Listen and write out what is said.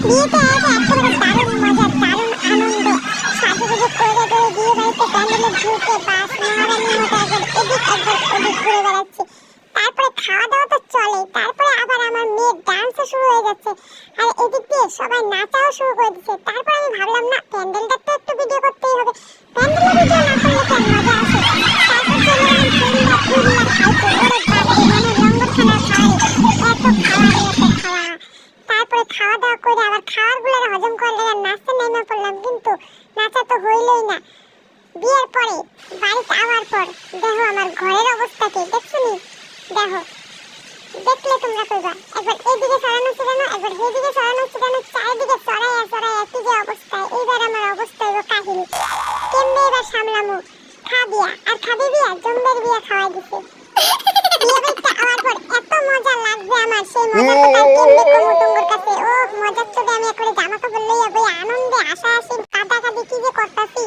বিয়েতে একেবারে দারুণ মজা, দারুণ আনন্দ। সাজুগুজু করে করে বিয়ে বাড়িতে প্যান্ডেলে ঢুকে বাস মহারানীর মতো একবার এদিক একবার ওদিক ঘুরে বেড়াচ্ছি। তারপরে খাওয়া দাওয়া তো চলে, তারপরে আবার আমার মেয়ের ডান্সও শুরু হয়ে যাচ্ছে, আর এদিক দিয়ে সবাই নাচাও শুরু করে দিচ্ছে। তারপর আমি ভাবলাম না, প্যান্ডেলটা তো একটু ভিডিও করতেই হবে, প্যান্ডেলে ভিডিও না করলে কি আর মজা আসে। তারপর চলে গেলাম পুরুলিয়া খাইতে। ওরে বাপরে, মানে লঙ্গরখানার খাওয়ারে এত খাওয়া রে, এত খাওয়া। তারপরে খাওয়া দাওয়া করে আবার খাবারগুলো হজম করলে আর নাচতে নেমে পড়লাম, কিন্তু নাচা তো হইলই না। বিয়ের পরে বাড়িতে আওয়ার পর দেখো আমার ঘরের অবস্থা কি, দেখছো নি? দেখো, দেখলে তোমরা কইবা একবার এইদিকে সরানো ছিলানো, একবার সেইদিকে সরানো ছিলানো, চারিদিকে সরাইয়া সরাইয়া কি যে অবস্থা। এইবার আমার অবস্থা হইব কাহিনী, কেমনে এবার সামলামু। খাবিয়া আর খাবি বিয়া, জম্বের বিয়া খাওয়াই দিছে। বিয়ে বাড়িতে আওয়ার পর এত মজা লাগবে আমার, সেই মজা তো তার কেমনে কমু তোমার কাছে। ও মজার চোটে আমি একবারে জামা কাপড় লইয়া বই আনন্দে হাসাহাসি কাঁদাকাটি কি যে করতাছি।